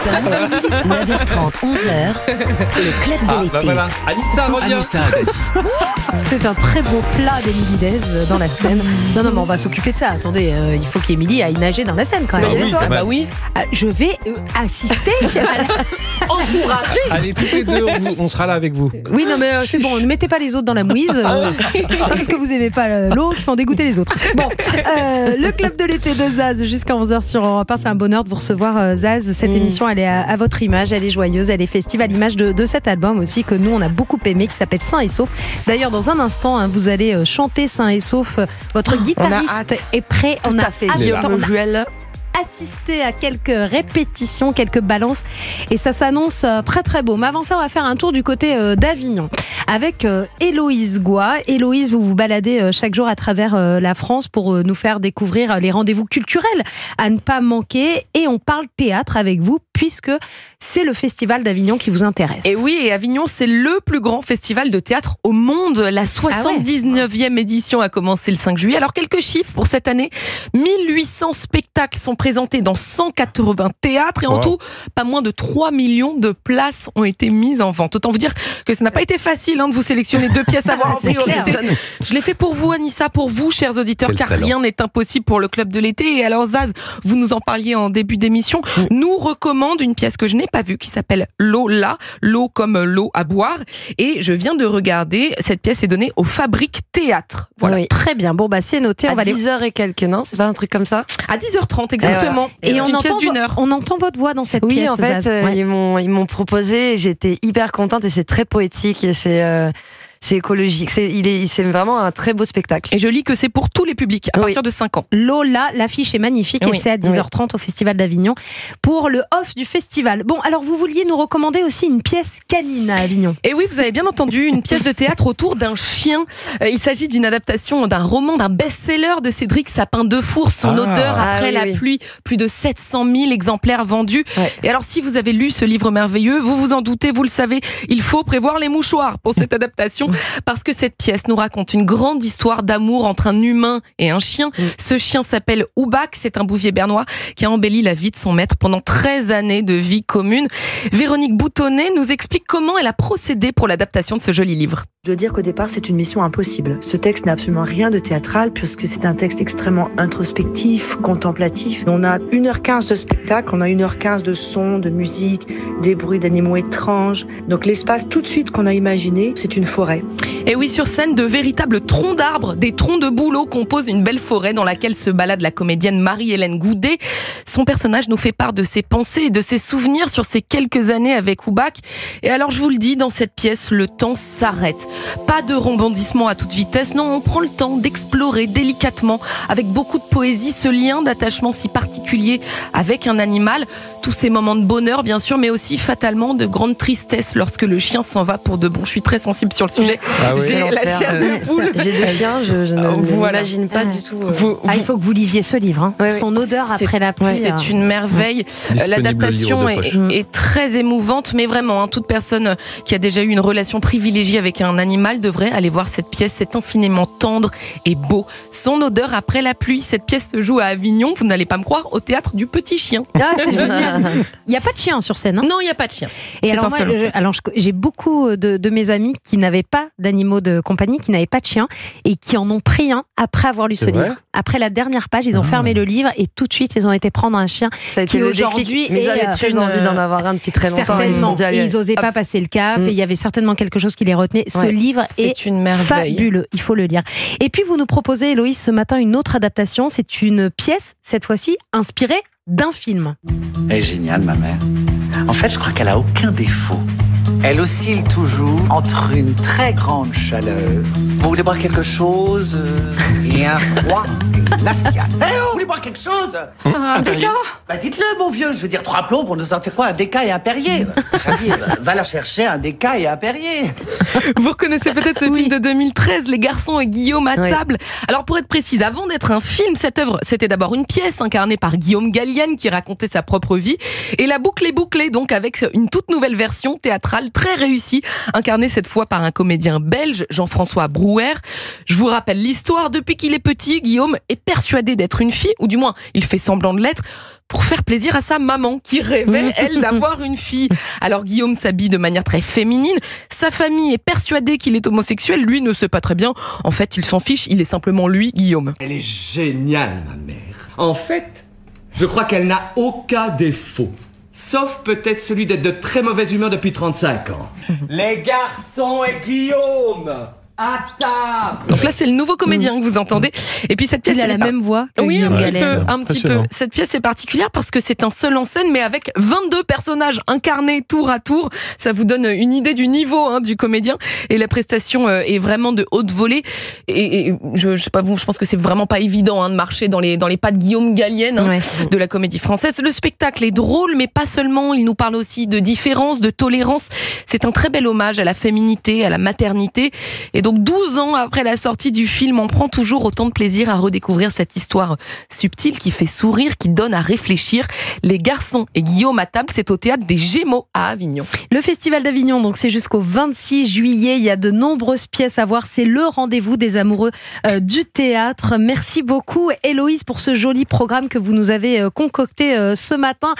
9h30, 11h, le club de l'été. Voilà, Anissa revient. Anissa a dit. C'était un très beau plat d'Émilie Dez dans la Seine. Non, mais on va s'occuper de ça. Attendez, il faut qu'Émilie aille nager dans la Seine quand même. oui, quand même. Bah oui. Je vais assister. Encourager. Allez, toutes les deux, on sera là avec vous. Oui, non, mais c'est bon, ne mettez pas les autres dans la mouise. Parce que vous aimez pas l'eau qui font dégoûter les autres. Bon, le club de l'été de Zaz jusqu'à 11h sur Europe 1. C'est un bonheur de vous recevoir, Zaz. Cette émission, elle est à votre image, elle est joyeuse, elle est festive, à l'image de cet album aussi que nous, on a beaucoup aimé, qui s'appelle Sain et Sauf. D'ailleurs, dans un instant, vous allez chanter Sain et Sauf. Votre guitariste est prêt. Tout à fait. Guillaume Juel. Assister à quelques répétitions, quelques balances, et ça s'annonce très très beau. Mais avant ça, on va faire un tour du côté d'Avignon avec Héloïse Goua. Héloïse, vous vous baladez chaque jour à travers la France pour nous faire découvrir les rendez-vous culturels à ne pas manquer, et on parle théâtre avec vous puisque c'est le festival d'Avignon qui vous intéresse. Et oui, et Avignon, c'est le plus grand festival de théâtre au monde. La 79e édition a commencé le 5 juillet. Alors, quelques chiffres pour cette année. 1800 spectacles sont présentés dans 180 théâtres et en tout, pas moins de 3 millions de places ont été mises en vente. Autant vous dire que ça n'a pas été facile de vous sélectionner 2 pièces à voir en priorité. Je l'ai fait pour vous, Anissa, pour vous, chers auditeurs, car rien n'est impossible pour le club de l'été. Et alors, Zaz, vous nous en parliez en début d'émission, nous recommande une pièce que je n'ai pas vue qui s'appelle Lola, l'eau comme l'eau à boire. Et je viens de regarder, cette pièce est donnée au Fabrique Théâtre. Voilà. Oui. Très bien, bon bah c'est noté. On va 10h et quelques, non? C'est pas un truc comme ça? À 10h30, exactement. Et on entend, on entend votre voix dans cette pièce. Oui, en fait, ils m'ont proposé, j'étais hyper contente et c'est très poétique et c'est écologique. C'est vraiment un très beau spectacle. Et je lis que c'est pour tous les publics, à partir de 5 ans. Lola, l'affiche est magnifique et c'est à 10h30 au Festival d'Avignon pour le off du festival. Bon, alors vous vouliez nous recommander aussi une pièce canine à Avignon. Et oui, vous avez bien entendu, une pièce de théâtre autour d'un chien. Il s'agit d'une adaptation d'un roman, d'un best-seller de Cédric Sapin-Defour, Son odeur après la pluie. Plus de 700 000 exemplaires vendus. Et alors, si vous avez lu ce livre merveilleux, vous vous en doutez, vous le savez, il faut prévoir les mouchoirs pour cette adaptation. Parce que cette pièce nous raconte une grande histoire d'amour entre un humain et un chien. Ce chien s'appelle Oubac, c'est un bouvier bernois qui a embelli la vie de son maître pendant 13 années de vie commune. Véronique Boutonnet nous explique comment elle a procédé pour l'adaptation de ce joli livre. Je dois dire qu'au départ, c'est une mission impossible. Ce texte n'a absolument rien de théâtral puisque c'est un texte extrêmement introspectif, contemplatif. On a 1h15 de spectacle, on a 1h15 de sons, de musique, des bruits d'animaux étranges. Donc l'espace tout de suite qu'on a imaginé, c'est une forêt. Et oui, sur scène, de véritables troncs d'arbres, des troncs de bouleaux composent une belle forêt dans laquelle se balade la comédienne Marie-Hélène Goudet. Son personnage nous fait part de ses pensées et de ses souvenirs sur ces quelques années avec Oubac. Et alors, je vous le dis, dans cette pièce, le temps s'arrête. Pas de rebondissement à toute vitesse, non, on prend le temps d'explorer délicatement, avec beaucoup de poésie, ce lien d'attachement si particulier avec un animal. Tous ces moments de bonheur, bien sûr, mais aussi fatalement de grande tristesse lorsque le chien s'en va pour de bon. Je suis très sensible sur le sujet. J'ai la chair de poule. J'ai 2 chiens, je n'imagine pas du tout. Il faut que vous lisiez ce livre. Son odeur après la pluie. C'est une merveille. L'adaptation est très émouvante, mais vraiment, toute personne qui a déjà eu une relation privilégiée avec un animal devrait aller voir cette pièce. C'est infiniment tendre et beau. Son odeur après la pluie. Cette pièce se joue à Avignon, vous n'allez pas me croire, au théâtre du Petit Chien. Ah, c'est génial. Il n'y a pas de chien sur scène. Non, il n'y a pas de chien. Et alors, j'ai beaucoup de mes amis qui n'avaient pas d'animaux de compagnie, qui n'avaient pas de chien et qui en ont pris un après avoir lu ce livre. Après la dernière page, ils ont fermé le livre et tout de suite, ils ont été prendre un chien. Ça a été aujourd'hui. Mais ils avaient très envie d'en avoir un depuis très longtemps. Certainement. Et ils n'osaient pas passer le cap. Et il y avait certainement quelque chose qui les retenait. Ce livre est une merveille. Fabuleux. Il faut le lire. Et puis, vous nous proposez, Héloïse, ce matin, une autre adaptation. C'est une pièce, cette fois-ci, inspirée d'un film. Elle est géniale, ma mère. En fait, je crois qu'elle a aucun défaut. Elle oscille toujours entre une très grande chaleur. Vous voulez boire quelque chose et un froid glacial. Vous voulez boire quelque chose? Un déca? Bah dites-le, mon vieux. Je veux dire, 3 plombs pour nous sortir quoi? Un déca et un Perrier. Va la chercher, un déca et un Perrier. Vous reconnaissez peut-être ce film de 2013, Les garçons et Guillaume à table. Alors pour être précise, avant d'être un film, cette œuvre, c'était d'abord une pièce incarnée par Guillaume Gallienne qui racontait sa propre vie. Et la boucle est bouclée donc avec une toute nouvelle version théâtrale très réussie, incarnée cette fois par un comédien belge, Jean-François Brouwer. Je vous rappelle l'histoire. Depuis qu'il est petit, Guillaume est persuadé d'être une fille. ou du moins il fait semblant de l'être, pour faire plaisir à sa maman qui rêvait, elle, d'avoir une fille. Alors Guillaume s'habille de manière très féminine, sa famille est persuadée qu'il est homosexuel, lui ne sait pas très bien, en fait il s'en fiche, il est simplement lui, Guillaume. Elle est géniale, ma mère. En fait, je crois qu'elle n'a aucun défaut. Sauf peut-être celui d'être de très mauvaise humeur depuis 35 ans. Les garçons et Guillaume, à table. Donc là, c'est le nouveau comédien que vous entendez. Et puis cette pièce, il a la même voix que oui, Guillaume Gallet. un petit peu. Cette pièce est particulière parce que c'est un seul en scène, mais avec 22 personnages incarnés tour à tour. Ça vous donne une idée du niveau du comédien. Et la prestation est vraiment de haute volée. Et je sais pas vous, je pense que c'est vraiment pas évident de marcher dans les pas de Guillaume Gallienne de la comédie française. Le spectacle est drôle, mais pas seulement. Il nous parle aussi de différence, de tolérance. C'est un très bel hommage à la féminité, à la maternité. Et donc 12 ans après la sortie du film, on prend toujours autant de plaisir à redécouvrir cette histoire subtile qui fait sourire, qui donne à réfléchir. Les garçons et Guillaume à table, c'est au théâtre des Gémeaux à Avignon. Le Festival d'Avignon, donc c'est jusqu'au 26 juillet. Il y a de nombreuses pièces à voir. C'est le rendez-vous des amoureux du théâtre. Merci beaucoup Héloïse pour ce joli programme que vous nous avez concocté ce matin.